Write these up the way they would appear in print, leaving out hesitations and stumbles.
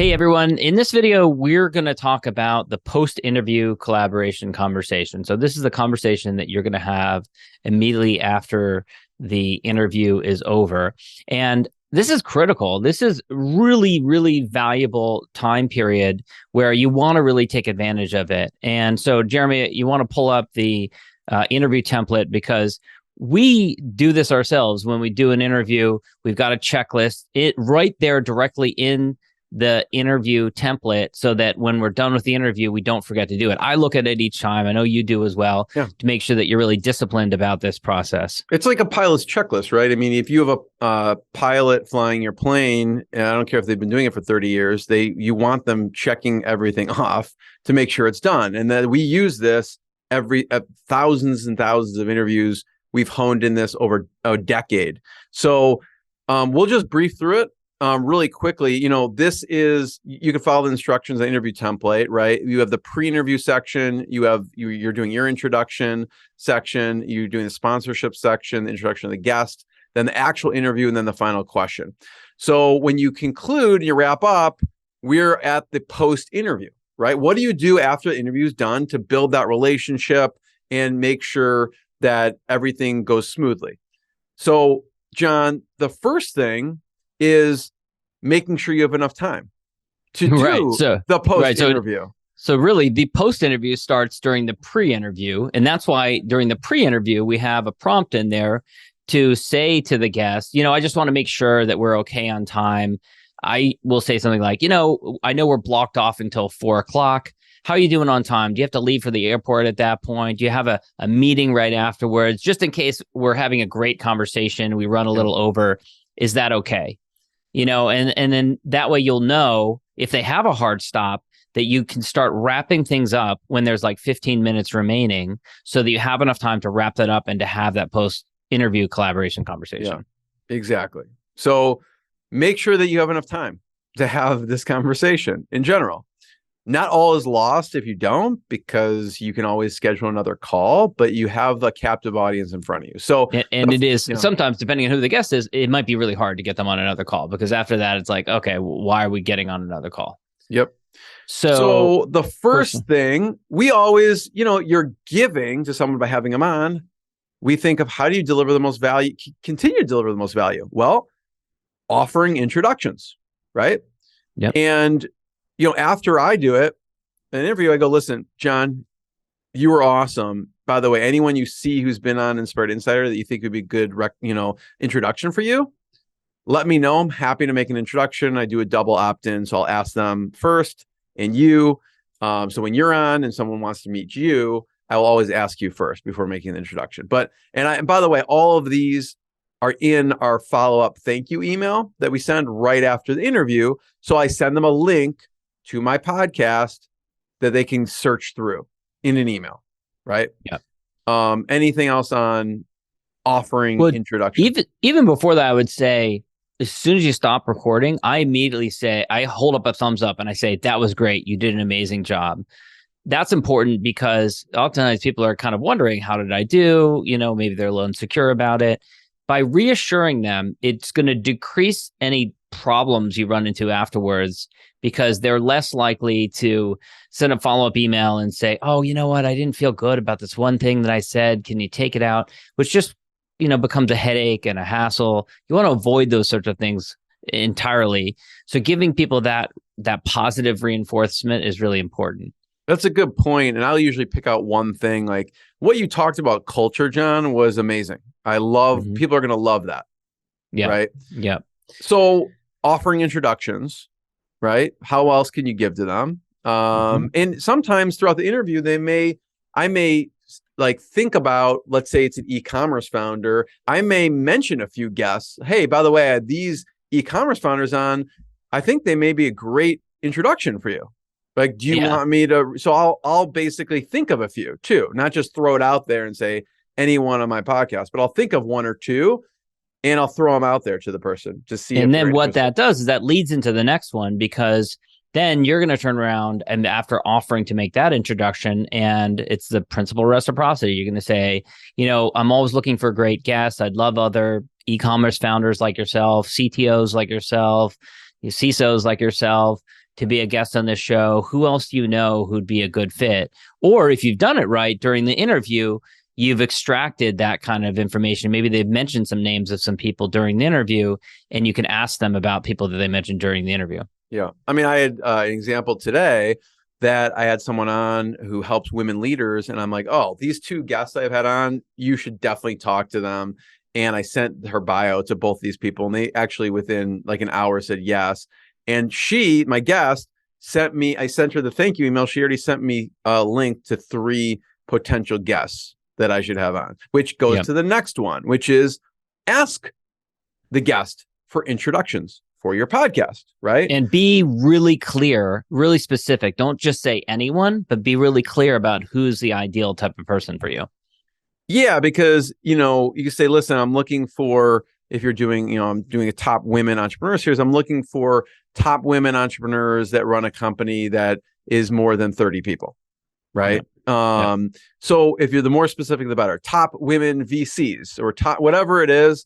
Hey everyone, in this video, we're going to talk about the post-interview collaboration conversation. So this is the conversation that you're going to have immediately after the interview is over. And this is critical. This is really, really valuable time period where you want to really take advantage of it. And so, Jeremy, you want to pull up the interview template because we do this ourselves. When we do an interview, we've got a checklist right there directly in the interview template so that when we're done with the interview, we don't forget to do it. I look at it each time. I know you do as well, to make sure that you're really disciplined about this process. It's like a pilot's checklist, right? I mean, if you have a pilot flying your plane, and I don't care if they've been doing it for 30 years, you want them checking everything off to make sure it's done. And then we use this every thousands and thousands of interviews. We've honed in this over a decade. So we'll just brief through it. Really quickly, this is, you can follow the instructions on the interview template, right? You have the pre-interview section, you're doing your introduction section, you're doing the sponsorship section, the introduction of the guest, then the actual interview, and then the final question. So when you conclude, you wrap up, we're at the post-interview, right? What do you do after the interview is done to build that relationship and make sure that everything goes smoothly? So, John, the first thing is making sure you have enough time to do the post-interview. So really, the post-interview starts during the pre-interview. And that's why during the pre-interview, we have a prompt in there to say to the guest, I just want to make sure that we're okay on time. I will say something like, I know we're blocked off until 4:00. How are you doing on time? Do you have to leave for the airport at that point? Do you have a meeting right afterwards? Just in case we're having a great conversation, we run a little over. Is that okay? And then that way you'll know if they have a hard stop that you can start wrapping things up when there's like 15 minutes remaining so that you have enough time to wrap that up and to have that post-interview collaboration conversation. Yeah, exactly. So make sure that you have enough time to have this conversation in general. Not all is lost if you don't, because you can always schedule another call, but you have a captive audience in front of you. So, and it is sometimes, depending on who the guest is, it might be really hard to get them on another call, because after that, it's like, okay, why are we getting on another call? Yep. So the first thing we always, you're giving to someone by having them on. We think of how do you deliver the most value, continue to deliver the most value? Well, offering introductions, right? Yep. And after I do it, an interview, I go, listen, John, you were awesome. By the way, anyone you see who's been on Inspired Insider that you think would be a good, introduction for you, let me know. I'm happy to make an introduction. I do a double opt-in, so I'll ask them first and you. So when you're on and someone wants to meet you, I will always ask you first before making the introduction. And by the way, all of these are in our follow-up thank you email that we send right after the interview. So I send them a link to my podcast that they can search through in an email, right? Yeah. Anything else on offering introduction? Even before that, I would say, as soon as you stop recording, I immediately say, I hold up a thumbs up and I say, that was great. You did an amazing job. That's important because oftentimes people are kind of wondering, how did I do? Maybe they're a little insecure about it. By reassuring them, it's going to decrease any problems you run into afterwards, because they're less likely to send a follow-up email and say, oh, you know what? I didn't feel good about this one thing that I said. Can you take it out? Which just, becomes a headache and a hassle. You want to avoid those sorts of things entirely. So giving people that positive reinforcement is really important. That's a good point. And I'll usually pick out one thing. Like what you talked about culture, John, was amazing. I love, people are going to love that. Yeah. Right. Yeah. So offering introductions, right? How else can you give to them? And sometimes throughout the interview, I may think about, let's say it's an e-commerce founder. I may mention a few guests. Hey, by the way, I had these e-commerce founders on. I think they may be a great introduction for you. Like, do you want me to? So I'll basically think of a few too, not just throw it out there and say anyone on my podcast, but I'll think of one or two and I'll throw them out there to the person to see. And then what that does is that leads into the next one, because then you're going to turn around and after offering to make that introduction, and it's the principal reciprocity, you're going to say, I'm always looking for great guests. I'd love other e-commerce founders like yourself, CTOs like yourself, CISOs like yourself, to be a guest on this show? Who else do you know who'd be a good fit? Or if you've done it right during the interview, you've extracted that kind of information. Maybe they've mentioned some names of some people during the interview, and you can ask them about people that they mentioned during the interview. Yeah. I mean, I had an example today that I had someone on who helps women leaders. And I'm like, oh, these two guests I've had on, you should definitely talk to them. And I sent her bio to both these people. And they actually within like an hour said yes. And she, my guest, I sent her the thank you email. She already sent me a link to 3 potential guests that I should have on, which goes to the next one, which is ask the guest for introductions for your podcast, right? And be really clear, really specific. Don't just say anyone, but be really clear about who's the ideal type of person for you. Yeah, because, you can say, listen, I'm looking for, if you're doing, I'm doing a top women entrepreneur series, I'm looking for top women entrepreneurs that run a company that is more than 30 people, right? Yeah. So if you're the more specific, the better. Top women VCs or top, whatever it is,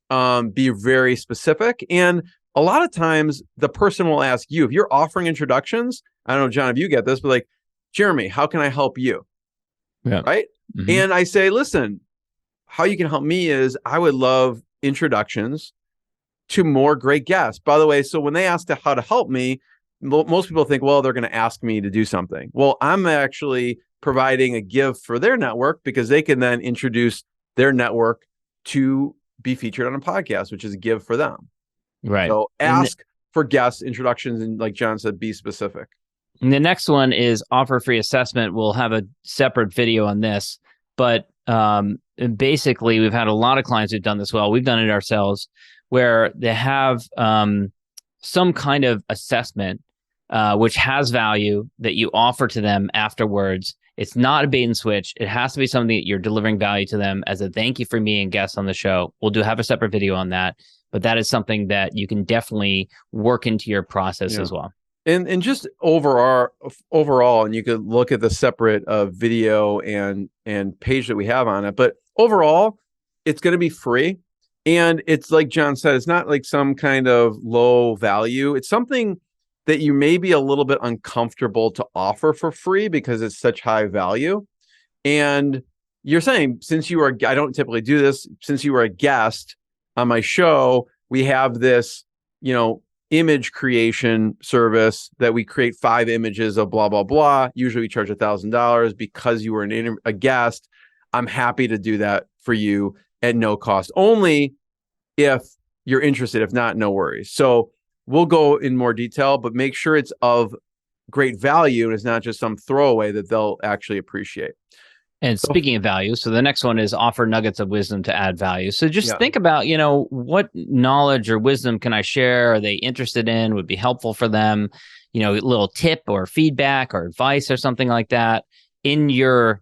be very specific. And a lot of times the person will ask you, if you're offering introductions, I don't know, John, if you get this, but like, Jeremy, how can I help you? Yeah. Right. Mm-hmm. And I say, listen, how you can help me is I would love introductions to more great guests. By the way, so when they ask how to help me, most people think, well, they're going to ask me to do something. Well, I'm actually providing a gift for their network because they can then introduce their network to be featured on a podcast, which is a give for them. Right. So ask for guest introductions. And like John said, be specific. And the next one is offer free assessment. We'll have a separate video on this, but basically we've had a lot of clients who've done this well. We've done it ourselves where they have some kind of assessment which has value that you offer to them afterwards. It's not a bait and switch. It has to be something that you're delivering value to them as a thank you for me and guests on the show. We'll have a separate video on that, but that is something that you can definitely work into your process as well. And just overall, and you could look at the separate video and page that we have on it, but overall, it's going to be free. And it's like John said, it's not like some kind of low value. It's something that you may be a little bit uncomfortable to offer for free because it's such high value. And you're saying, I don't typically do this, since you were a guest on my show, we have this, image creation service that we create 5 images of blah, blah, blah. Usually we charge $1,000 because you were a guest. I'm happy to do that for you at no cost, only if you're interested. If not, no worries. So we'll go in more detail, but make sure it's of great value and it's not just some throwaway that they'll actually appreciate. And speaking of value, so the next one is offer nuggets of wisdom to add value. So just think about, what knowledge or wisdom can I share? Are they interested in? Would be helpful for them? A little tip or feedback or advice or something like that in your,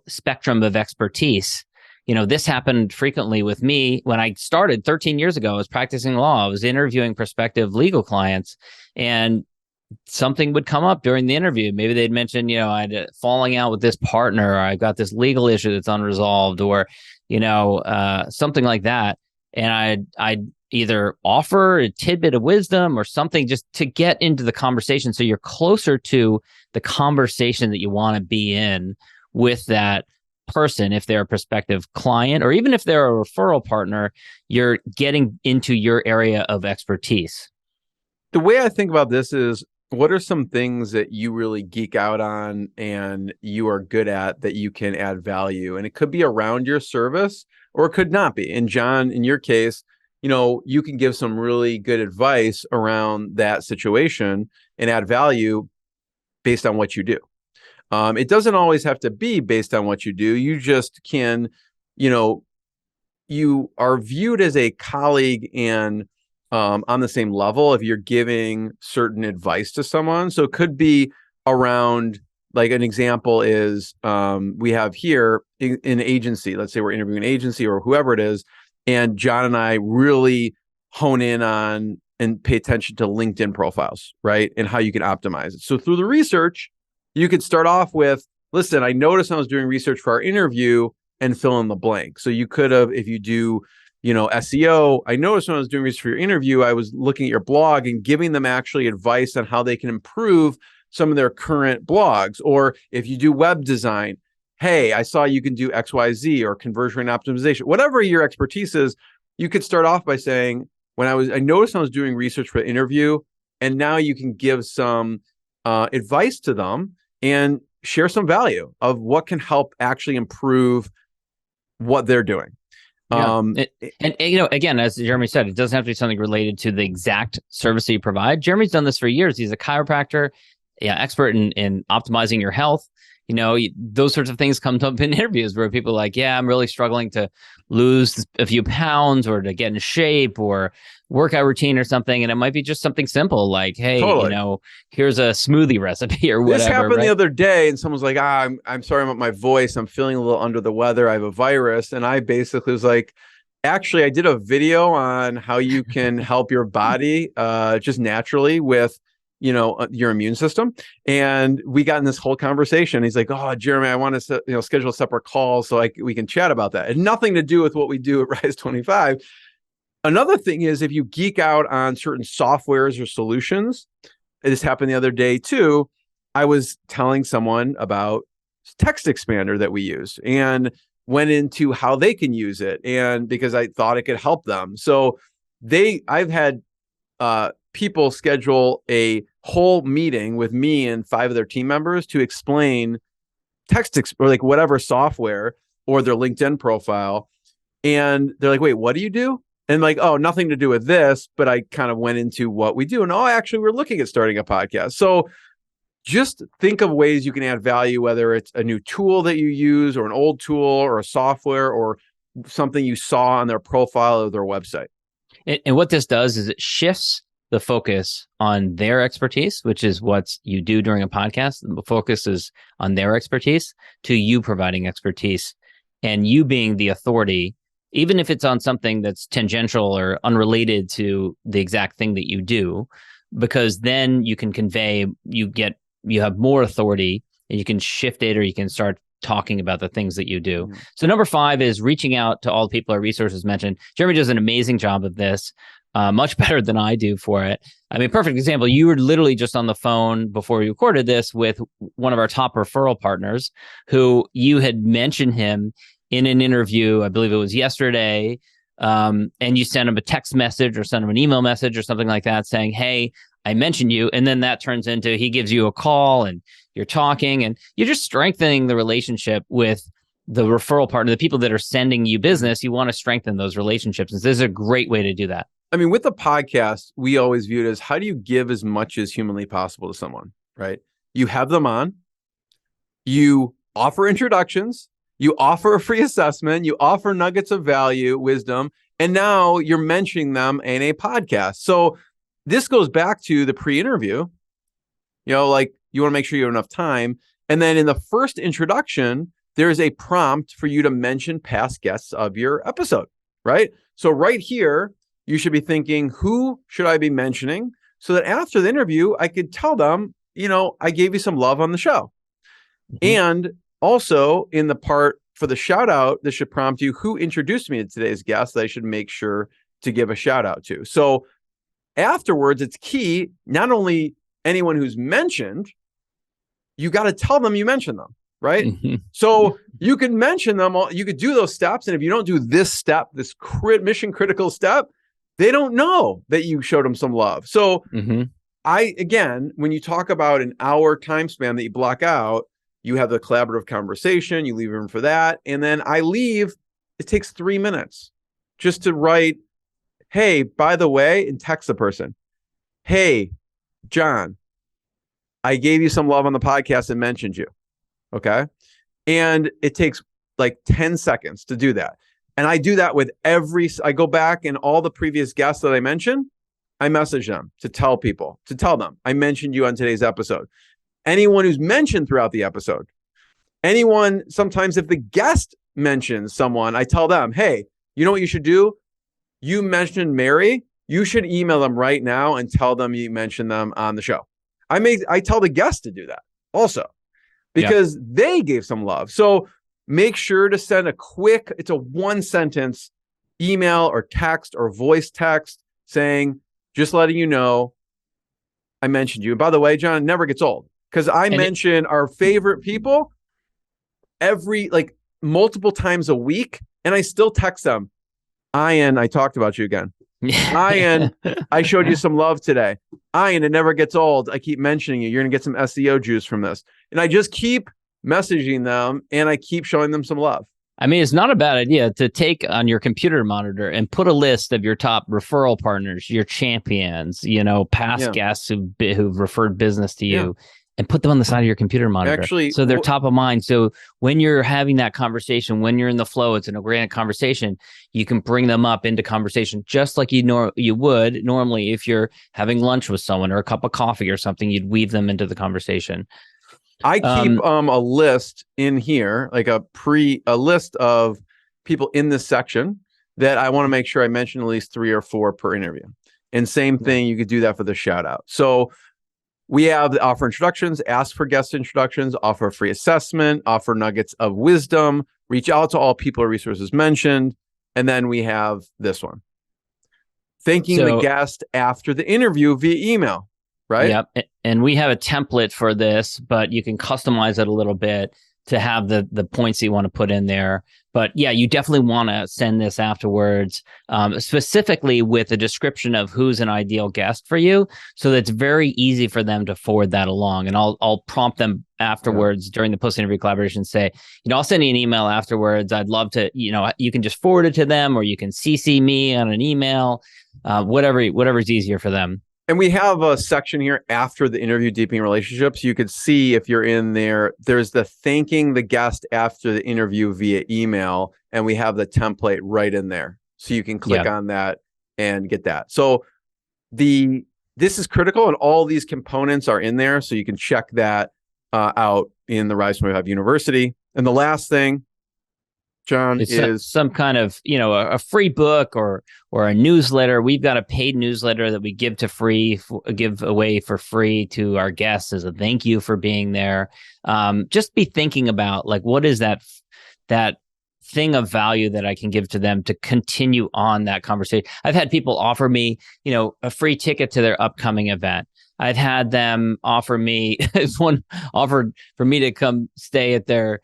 spectrum of expertise. This happened frequently with me when I started 13 years ago. I was practicing law. I was interviewing prospective legal clients, and something would come up during the interview. Maybe they'd mention, I had a falling out with this partner, or I've got this legal issue that's unresolved, or, something like that. And I'd either offer a tidbit of wisdom or something just to get into the conversation. So you're closer to the conversation that you want to be in with that person. If they're a prospective client, or even if they're a referral partner, you're getting into your area of expertise. The way I think about this is, what are some things that you really geek out on and you are good at that you can add value? And it could be around your service or it could not be. And John, in your case, you can give some really good advice around that situation and add value based on what you do. It doesn't always have to be based on what you do. You just can, you are viewed as a colleague and on the same level if you're giving certain advice to someone. So it could be around, like an example is we have here an agency. Let's say we're interviewing an agency or whoever it is. And John and I really hone in on and pay attention to LinkedIn profiles, right? And how you can optimize it. So through the research, you could start off with, listen, I noticed when I was doing research for our interview and fill in the blank. So you could have, if you do SEO. I noticed when I was doing research for your interview, I was looking at your blog and giving them actually advice on how they can improve some of their current blogs. Or if you do web design, hey, I saw you can do XYZ, or conversion rate optimization, whatever your expertise is. You could start off by saying, I noticed when I was doing research for the interview, and now you can give some advice to them and share some value of what can help actually improve what they're doing. Yeah. And again, as Jeremy said, it doesn't have to be something related to the exact service that you provide. Jeremy's done this for years. He's a chiropractor, expert in optimizing your health. Those sorts of things come up in interviews where people are like, yeah, I'm really struggling to lose a few pounds or to get in shape or workout routine or something. And it might be just something simple like, hey, totally. Here's a smoothie recipe or whatever. This happened the other day, and someone's like, I'm sorry about my voice. I'm feeling a little under the weather. I have a virus. And I basically was like, actually, I did a video on how you can help your body just naturally with your immune system. And we got in this whole conversation. He's like, oh, Jeremy, I want to schedule a separate call so we can chat about that. It had nothing to do with what we do at Rise 25. Another thing is, if you geek out on certain softwares or solutions, this happened the other day too. I was telling someone about Text Expander that we use and went into how they can use it, and because I thought it could help them. So I've had people schedule a whole meeting with me and 5 of their team members to explain or like whatever software or their LinkedIn profile. And they're like, wait, what do you do? And like, oh, nothing to do with this, but I kind of went into what we do. And actually, we're looking at starting a podcast. So just think of ways you can add value, whether it's a new tool that you use or an old tool or a software or something you saw on their profile or their website. And what this does is it shifts the focus on their expertise, which is what you do during a podcast. The focus is on their expertise to you providing expertise and you being the authority, even if it's on something that's tangential or unrelated to the exact thing that you do, because then you can convey, you have more authority and you can shift it, or you can start talking about the things that you do. Mm-hmm. So number 5 is reaching out to all the people our resources mentioned. Jeremy does an amazing job of this, much better than I do for it. I mean, perfect example. You were literally just on the phone before we recorded this with one of our top referral partners who you had mentioned him in an interview, I believe it was yesterday, and you sent him a text message or sent him an email message or something like that saying, hey, I mentioned you. And then that turns into he gives you a call and you're talking and you're just strengthening the relationship with the referral partner, the people that are sending you business. You want to strengthen those relationships. And this is a great way to do that. I mean, with the podcast, we always view it as how do you give as much as humanly possible to someone, right? You have them on, you offer introductions, you offer a free assessment, you offer nuggets of value, wisdom, and now you're mentioning them in a podcast. So this goes back to the pre-interview, like you want to make sure you have enough time. And then in the first introduction, there's a prompt for you to mention past guests of your episode, right? So right here, you should be thinking, who should I be mentioning? So that after the interview, I could tell them, I gave you some love on the show. Mm-hmm. And also in the part for the shout out, this should prompt you who introduced me to today's guest that I should make sure to give a shout out to. So afterwards, it's key, not only anyone who's mentioned, you got to tell them you mentioned them, right? Mm-hmm. So you can mention them, you could do those steps. And if you don't do this step, this mission critical step, they don't know that you showed them some love. So when you talk about an hour time span that you block out, you have the collaborative conversation, you leave room for that. And then it takes 3 minutes just to write, hey, by the way, and text the person, hey, John, I gave you some love on the podcast and mentioned you. Okay. And it takes like 10 seconds to do that. And I do that with I go back and all the previous guests that I mentioned, I message them to tell them, I mentioned you on today's episode. Anyone who's mentioned throughout the episode, sometimes if the guest mentions someone, I tell them, hey, you know what you should do? You mentioned Mary, you should email them right now and tell them you mentioned them on the show. I tell the guest to do that also because they gave some love. So make sure to send it's a 1 sentence email or text or voice text saying, just letting you know, I mentioned you. And by the way, John, it never gets old because I mention our favorite people like multiple times a week, and I still text them. Ian, I talked about you again. Ian, I showed you some love today. Ian, it never gets old. I keep mentioning you. You're going to get some SEO juice from this. And I just keep messaging them and I keep showing them some love. I mean, it's not a bad idea to take on your computer monitor and put a list of your top referral partners, your champions, past guests who've referred business to you, and put them on the side of your computer monitor. Actually, so they're top of mind. So when you're having that conversation, when you're in the flow, it's an organic conversation, you can bring them up into conversation just like you would normally if you're having lunch with someone or a cup of coffee or something, you'd weave them into the conversation. I keep a list in here, like a list of people in this section that I want to make sure I mention at least 3 or 4 per interview. And same thing, you could do that for the shout out. So we have the offer introductions, ask for guest introductions, offer a free assessment, offer nuggets of wisdom, reach out to all people or resources mentioned. And then we have this one, thanking the guest after the interview via email. Right? Yep. And we have a template for this, but you can customize it a little bit to have the points you want to put in there. But yeah, you definitely want to send this afterwards, specifically with a description of who's an ideal guest for you. So that's very easy for them to forward that along. And I'll prompt them afterwards during the post-interview collaboration, say, I'll send you an email afterwards. I'd love to, you can just forward it to them or you can CC me on an email, whatever's easier for them. And we have a section here after the interview, deepening relationships. You could see if you're in there, there's the thanking the guest after the interview via email. And we have the template right in there. So you can click on that and get that. So this is critical and all these components are in there. So you can check that out in the Rise from Web University. And the last thing, John, is some kind of, a free book or a newsletter. We've got a paid newsletter that we give away for free to our guests as a thank you for being there. Just be thinking about what is that thing of value that I can give to them to continue on that conversation. I've had people offer me, a free ticket to their upcoming event. I've had them offer me, one offered for me to come stay at their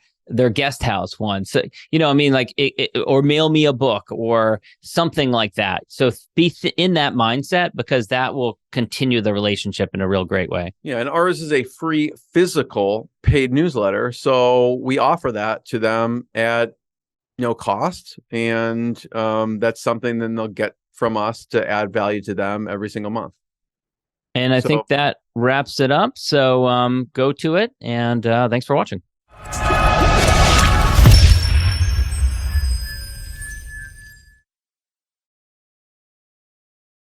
guest house once, or mail me a book or something like that. So be in that mindset because that will continue the relationship in a real great way. Yeah. And ours is a free physical paid newsletter. So we offer that to them at no cost. And that's something then they'll get from us to add value to them every single month. And I think that wraps it up. So go to it. And thanks for watching.